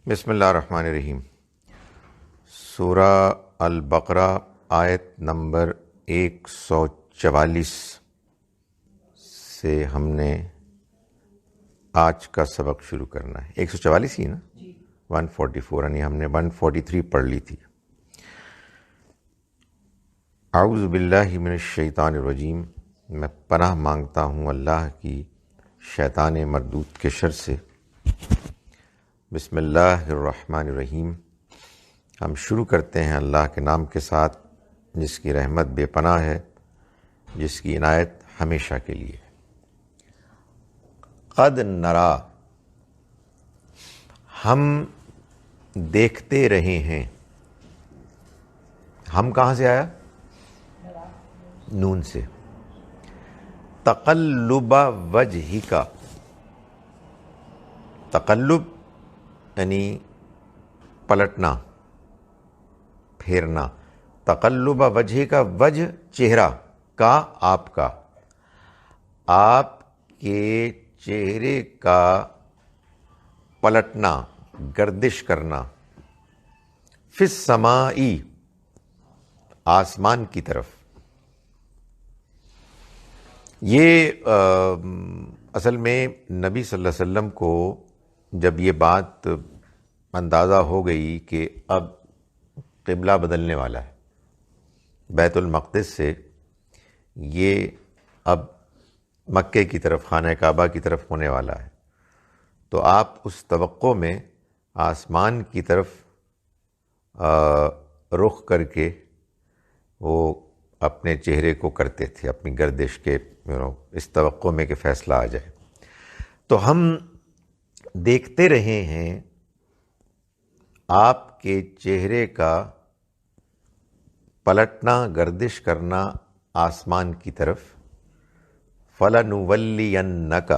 بسم اللہ الرحمن الرحیم۔ سورہ البقرہ آیت نمبر 144 سے ہم نے آج کا سبق شروع کرنا ہے۔ 144 ہی نا؟ 144 یعنی ہم نے 143 پڑھ لی تھی۔ اعوذ باللہ من الشیطان الرجیم، میں پناہ مانگتا ہوں اللہ کی شیطان مردود کے شر سے۔ بسم اللہ الرحمن الرحیم، ہم شروع کرتے ہیں اللہ کے نام کے ساتھ جس کی رحمت بے پناہ ہے، جس کی عنایت ہمیشہ کے لیے ہے۔ قد نرا، ہم دیکھتے رہے ہیں۔ ہم کہاں سے آیا؟ نون سے۔ تقلب وجہک، تقلب یعنی پلٹنا، پھیرنا۔ تقلب وجہ کا، وجہ چہرہ کا، آپ کا، آپ کے چہرے کا پلٹنا، گردش کرنا۔ فی السماء، آسمان کی طرف۔ یہ اصل میں نبی صلی اللہ علیہ وسلم کو جب یہ بات اندازہ ہو گئی کہ اب قبلہ بدلنے والا ہے، بیت المقدس سے یہ اب مکے کی طرف، خانہ کعبہ کی طرف ہونے والا ہے، تو آپ اس توقع میں آسمان کی طرف رخ کر کے وہ اپنے چہرے کو کرتے تھے، اپنی گردش کے اس توقع میں کہ فیصلہ آ جائے۔ تو ہم دیکھتے رہے ہیں آپ کے چہرے کا پلٹنا، گردش کرنا آسمان کی طرف۔ فَلَنُوَلِّيَنَّكَ،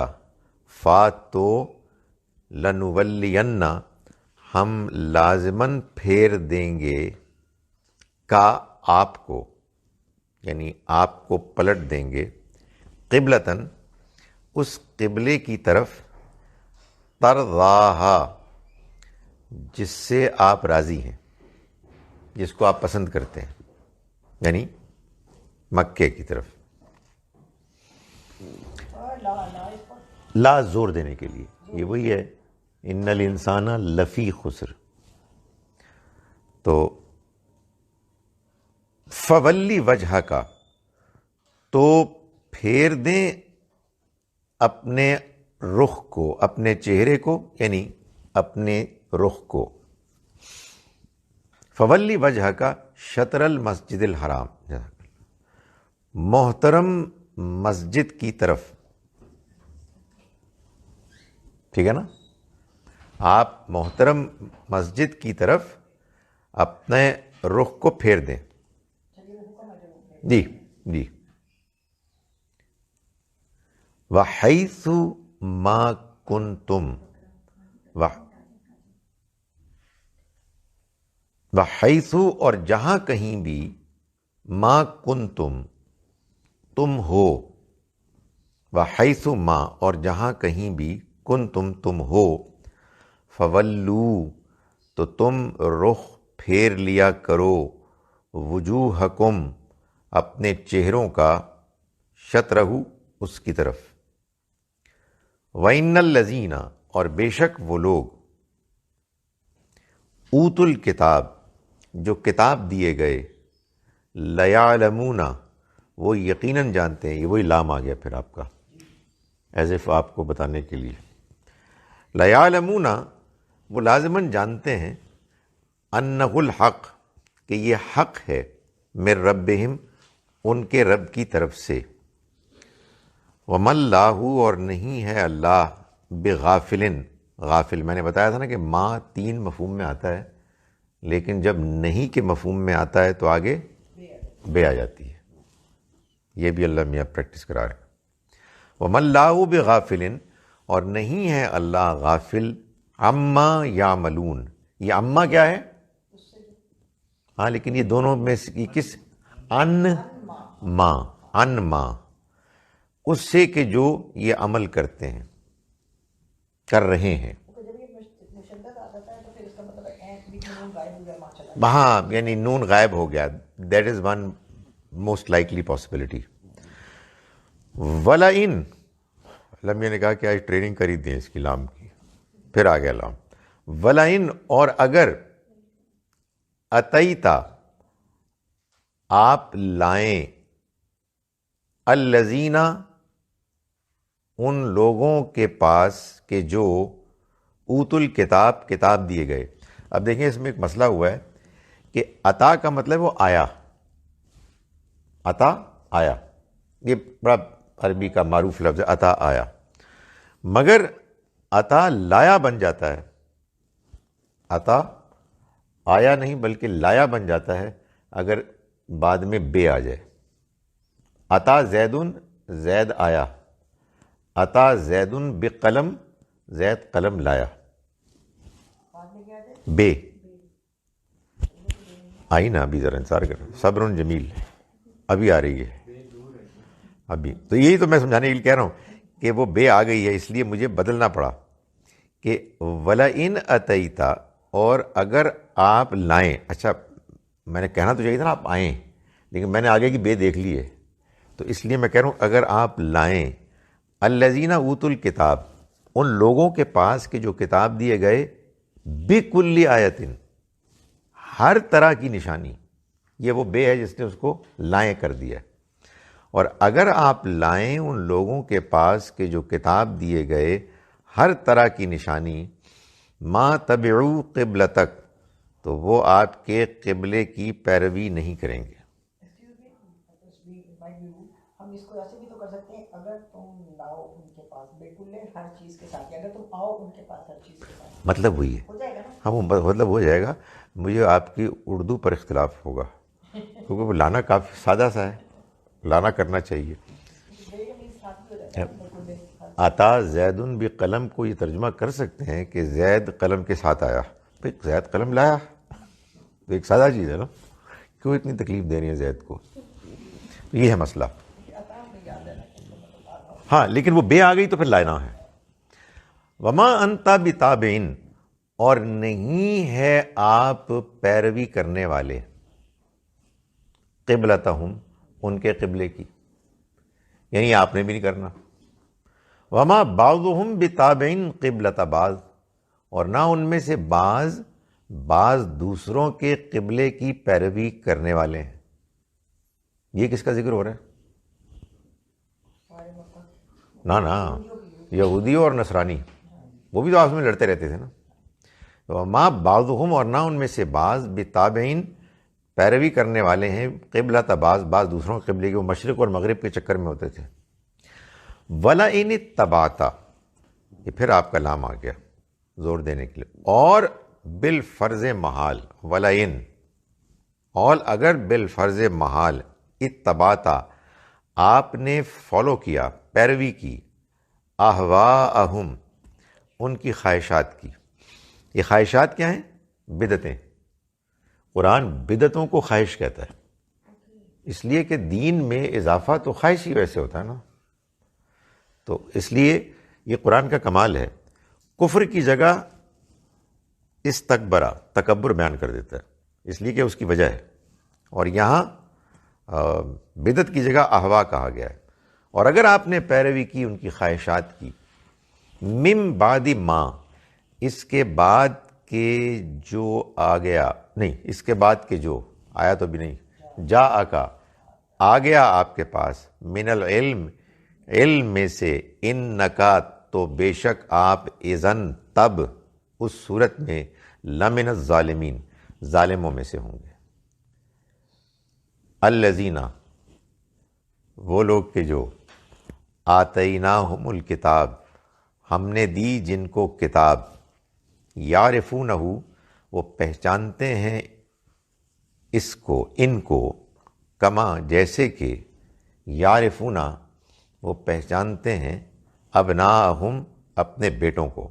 فا تو لَنُوَلِّيَنَّ، ہم لازماً پھیر دیں گے، کا، آپ کو، یعنی آپ کو پلٹ دیں گے، قبلتاً، اس قبلے کی طرف، ترضاہا، جس سے آپ راضی ہیں، جس کو آپ پسند کرتے ہیں، یعنی مکے کی طرف۔ لا زور دینے کے لیے، یہ وہی ہے، ان الانسان لفی خسر۔ تو فولی وجہ کا، تو پھیر دیں اپنے رخ کو، اپنے چہرے کو، یعنی اپنے رخ کو۔ فولی وجہ کا شطر المسجد الحرام، محترم مسجد کی طرف، ٹھیک ہے نا؟ آپ محترم مسجد کی طرف اپنے رخ کو پھیر دیں۔ جی جی۔ وَحَيْثُ مَا كُنْتُمْ، وَحَيْثُ، اور جہاں کہیں بھی، مَا كُنْتُمْ، تم ہو، وَحَيْثُ مَا، اور جہاں کہیں بھی، كُنْتُمْ، تم ہو، فَوَلُّوا، تو تم رخ پھیر لیا کرو، وجوہکم، اپنے چہروں کا، شطرہ، اس کی طرف۔ وَإِنَّ الَّذِينَ، اور بے شک وہ لوگ، اوتوا الکتاب، جو کتاب دیے گئے، لَيَعْلَمُونَ، وہ یقیناً جانتے ہیں، یہ وہی لام آ گیا پھر آپ کا، ایز اف آپ کو بتانے کے لیے۔ لَيَعْلَمُونَ، وہ لازماً جانتے ہیں، أَنَّهُ الْحَقُّ، کہ یہ حق ہے، مِن رَبِّهِمْ، ان کے رب کی طرف سے۔ وَمَا اللَّهُ، اور نہیں ہے اللہ، بِغَافِلٍ، غافل۔ میں نے بتایا تھا نا کہ ما 3 مفہوم میں آتا ہے، لیکن جب نہیں کے مفہوم میں آتا ہے تو آگے بے آ جاتی ہے۔ یہ بھی اللہ میاں پریکٹس کرا رہے ہیں۔ وَمَا اللَّهُ بِغَافِلٍ، اور نہیں ہے اللہ غافل، عَمَّا يَعْمَلُونَ، یہ عَمَّا کیا ہے؟ ہاں، لیکن یہ دونوں میں سے کس؟ ان ما، اس سے کہ جو یہ عمل کرتے ہیں، کر رہے ہیں۔ ہاں یعنی نون غائب ہو گیا، that is one most likely possibility. وَلَئِن، لمیہ نے کہا کہ آج ٹریننگ کری دیں اس کی لام کی، پھر آ گیا لام. وَلَئِن، اور اگر اتیتا آپ لائیں، الذین ان لوگوں کے پاس کہ جو اوت الکتاب کتاب دیے گئے. اب دیکھیں اس میں ایک مسئلہ ہوا ہے کہ عطا کا مطلب وہ آیا، عطا آیا، یہ بڑا عربی کا معروف لفظ ہے، عطا آیا. مگر عطا لایا بن جاتا ہے، عطا آیا نہیں بلکہ لایا بن جاتا ہے اگر بعد میں بے آ جائے. عطا زیدن، زید آیا. عطا زیدن بقلم، زید قلم لایا. بے آئی نا، ابھی ذرا انتظار کر، صبر جمیل ابھی آ رہی ہے ابھی. تو یہی تو میں سمجھانے کے لیے کہہ رہا ہوں کہ وہ بے آ گئی ہے، اس لیے مجھے بدلنا پڑا کہ وَلَئِنْ أَتَيْتَ، اور اگر آپ لائیں. اچھا میں نے کہنا تو چاہیے تھا نا آپ آئیں، لیکن میں نے آگے کی بے دیکھ لی ہے، تو اس لیے میں کہہ رہا ہوں اگر آپ لائیں الذین اوتوا الکتاب، ان لوگوں کے پاس کہ جو کتاب دیے گئے، بکل آیت، ہر طرح کی نشانی. یہ وہ بے ہے جس نے اس کو لائیں کر دیا. اور اگر آپ لائیں ان لوگوں کے پاس کہ جو کتاب دیے گئے ہر طرح کی نشانی، ما تبعوا قبلتک، تو وہ آپ کے قبلے کی پیروی نہیں کریں گے. ہم اس کو ایسے بھی تو کر سکتے ہیں، اگر تم لاؤ ان کے پاس بالکل ہر چیز کے ساتھ، اگر تم آؤ ان کے پاس ہر چیز کے ساتھ، مطلب وہی ہے، ہو جائے گا نا. ہاں وہ مطلب ہو جائے گا. مجھے آپ کی اردو پر اختلاف ہوگا کیونکہ وہ لانا کافی سادہ سا ہے، لانا کرنا چاہیے. عطا زید بقلم کو یہ ترجمہ کر سکتے ہیں کہ زید قلم کے ساتھ آیا. بھائی زید قلم لایا تو ایک سادہ چیز ہے نا، کیوں اتنی تکلیف دے رہی ہے زید کو؟ یہ ہے مسئلہ. ہاں لیکن وہ بے آ گئی تو پھر لانا ہے. وما انت بتابعن، اور نہیں ہے آپ پیروی کرنے والے، قبلتہم، ان کے قبلے کی، یعنی آپ نے بھی نہیں کرنا. وما بعضهم بتابعن قبلۃ بعض، اور نہ ان میں سے بعض دوسروں کے قبلے کی پیروی کرنے والے ہیں. یہ کس کا ذکر ہو رہا ہے؟ نا یہودی اور نصرانی، وہ بھی تو آپس میں لڑتے رہتے تھے نا. وما بعضهم، اور نہ ان میں سے بعض، بتابعین، پیروی کرنے والے ہیں، قبلۃ بعض دوسروں کے قبلے کے، وہ مشرق اور مغرب کے چکر میں ہوتے تھے. وَلَئِنِ اتَّبَعْتَ، یہ پھر آپ کا لام آ گیا زور دینے کے لیے. اور بالفرض محال، وَلَئِن، اور اگر بالفرض محال، اتبعت، آپ نے فالو کیا، پیروی کی، اہواءہم، ان کی خواہشات کی. یہ خواہشات کیا ہیں؟ بدعتیں. قرآن بدعتوں کو خواہش کہتا ہے، اس لیے کہ دین میں اضافہ تو خواہش ہی ویسے ہوتا ہے نا. تو اس لیے یہ قرآن کا کمال ہے، کفر کی جگہ استکبرا، تکبر بیان کر دیتا ہے، اس لیے کہ اس کی وجہ ہے. اور یہاں بدعت کی جگہ احوا کہا گیا ہے. اور اگر آپ نے پیروی کی ان کی خواہشات کی، من بعد ما، اس کے بعد کے جو آ گیا، نہیں اس کے بعد کے جو آیا تو بھی نہیں، جا آکا، آ گیا آپ کے پاس، من العلم، علم میں سے، انکا، تو بے شک آپ، اذن، تب، اس صورت میں، لمن الظالمین، ظالموں میں سے ہوں گے. الذین، وہ لوگ کہ جو، آتیناہم الکتاب، ہم نے دی جن کو کتاب، یعرفونہ، وہ پہچانتے ہیں اس کو، ان کو، کما، جیسے کہ، یعرفونہ، وہ پہچانتے ہیں ابناءہم، اپنے بیٹوں کو.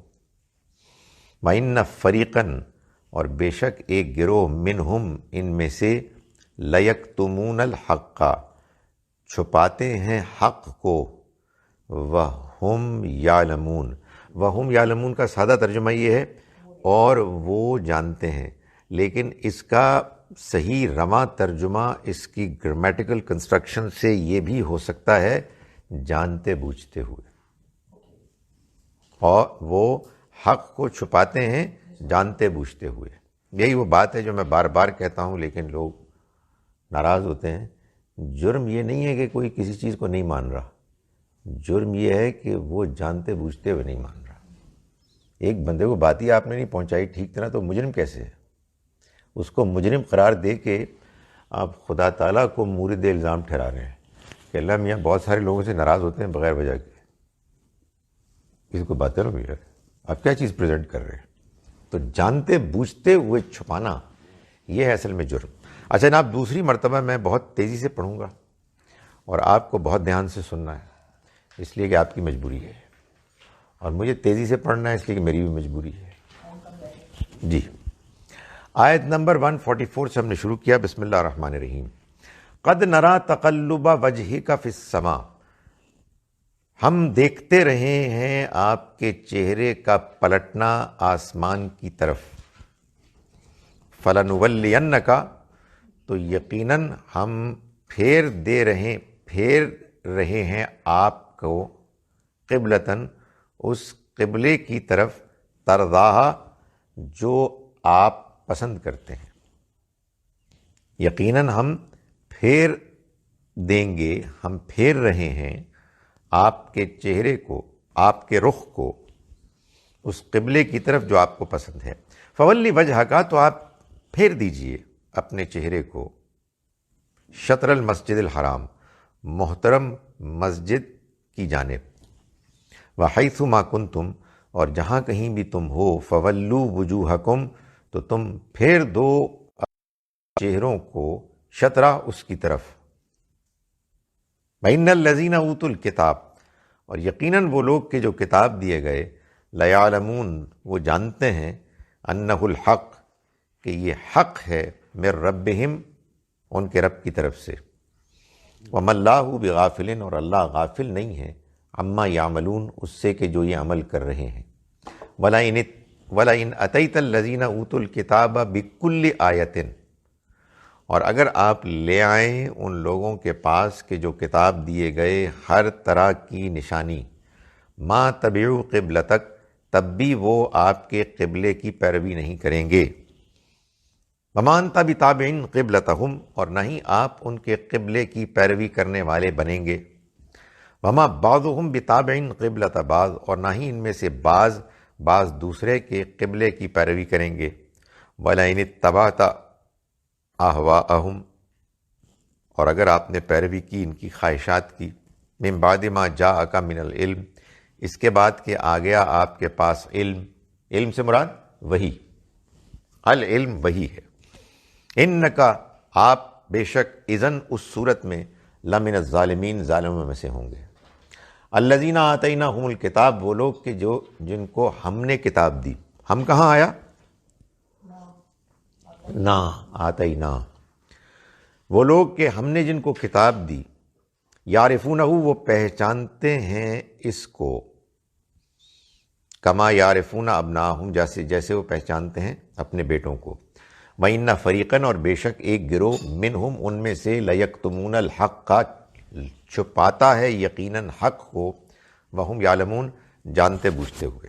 وَإِنَّ فَرِيقًا، اور بے شک ایک گروہ، منہم، ان میں سے، لَيَكْتُمُونَ الْحَقَّ، چھپاتے ہیں حق کو، وَهُمْ يَعْلَمُونَ، وَهُمْ يَعْلَمُونَ کا سادہ ترجمہ یہ ہے، اور وہ جانتے ہیں. لیکن اس کا صحیح رواں ترجمہ اس کی گرامیٹیکل کنسٹرکشن سے یہ بھی ہو سکتا ہے جانتے بوجھتے ہوئے، اور وہ حق کو چھپاتے ہیں جانتے بوجھتے ہوئے۔ یہی وہ بات ہے جو میں بار بار کہتا ہوں لیکن لوگ ناراض ہوتے ہیں۔ جرم یہ نہیں ہے کہ کوئی کسی چیز کو نہیں مان رہا، جرم یہ ہے کہ وہ جانتے بوجھتے ہوئے نہیں مان رہا۔ ایک بندے کو بات ہی آپ نے نہیں پہنچائی ٹھیک طرح تو مجرم کیسے ہے؟ اس کو مجرم قرار دے کے آپ خدا تعالیٰ کو مورد الزام ٹھہرا رہے ہیں کہ اللہ میاں بہت سارے لوگوں سے ناراض ہوتے ہیں بغیر وجہ کے، کسی کو بات کرو بھیا آپ کیا چیز پریزنٹ کر رہے ہیں؟ تو جانتے بوجھتے ہوئے چھپانا یہ ہے اصل میں جرم۔ اچھا جناب، دوسری مرتبہ میں بہت تیزی سے پڑھوں گا اور آپ کو بہت دھیان سے سننا ہے، اس لیے کہ آپ کی مجبوری ہے، اور مجھے تیزی سے پڑھنا ہے اس لیے کہ میری بھی مجبوری ہے۔ جی، آیت نمبر 144 سے ہم نے شروع کیا۔ بسم اللہ الرحمن الرحیم۔ قد نرا تقلب وجہک فی السماء، ہم دیکھتے رہے ہیں آپ کے چہرے کا پلٹنا آسمان کی طرف۔ فلنولینک، تو یقیناً ہم پھیر رہے ہیں آپ کو قبلتاً، اس قبلے کی طرف، ترضاہا، جو آپ پسند کرتے ہیں۔ یقیناً ہم پھیر دیں گے، ہم پھیر رہے ہیں آپ کے چہرے کو، آپ کے رخ کو اس قبلے کی طرف جو آپ کو پسند ہے۔ فولی وجہک، تو آپ پھیر دیجئے اپنے چہرے کو، شطر المسجد الحرام، محترم مسجد کی جانب، وحیث ما کنتم، اور جہاں کہیں بھی تم ہو، فولو وجوہکم، تو تم پھیر دو چہروں کو، شطرہ، اس کی طرف۔ وَإِنَّ الَّذِينَ أُوتُوا الْكِتَابَ، اور یقیناً وہ لوگ کہ جو کتاب دیے گئے، لَيَعْلَمُونَ، وہ جانتے ہیں، أَنَّهُ الْحَقُّ، کہ یہ حق ہے، مِن ربہم، ان کے رب کی طرف سے۔ وَمَا اللَّهُ بِغَافِلٍ، اور اللہ غافل نہیں ہے، عَمَّا يَعْمَلُونَ، اس سے کہ جو یہ عمل کر رہے ہیں۔ وَلَئِنْ أَتَيْتَ الَّذِينَ أُوتُوا الْكِتَابَ بِكُلِّ آیَةٍ، اور اگر آپ لے آئیں ان لوگوں کے پاس کہ جو کتاب دیے گئے ہر طرح کی نشانی، ما تبعوا قبلتک، تب بھی وہ آپ کے قبلے کی پیروی نہیں کریں گے۔ وما انت بتابع قبلتہم، اور نہ ہی آپ ان کے قبلے کی پیروی کرنے والے بنیں گے۔ وما بعضهم بتابع قبلۃ بعض، اور نہ ہی ان میں سے بعض دوسرے کے قبلے کی پیروی کریں گے۔ ولئن اتبعت اہواءہم، اور اگر آپ نے پیروی کی ان کی خواہشات کی، من بعد ما جاءک من العلم، اس کے بعد کہ آ گیا آپ کے پاس علم، علم سے مراد وحی، العلم وحی ہے۔ انکا، آپ بے شک، اذن، اس صورت میں، لمن الظالمین، ظالموں میں سے ہوں گے۔ الذین آتیناہم الکتاب، وہ لوگ کہ جن کو ہم نے کتاب دی، ہم کہاں آیا؟ نا آتینا، وہ لوگ کہ ہم نے جن کو کتاب دی، یعرفونہ، وہ پہچانتے ہیں اس کو، کما یعرفون ابناہم، جیسے وہ پہچانتے ہیں اپنے بیٹوں کو۔ وَإِنَّ فَرِيقًا، اور بے شک ایک گروہ، منہم، ان میں سے، لَيَكْتُمُونَ الْحَقَّ، چھپاتا ہے یقیناً حق کو، وَهُمْ يَعْلَمُونَ، جانتے بوجھتے ہوئے۔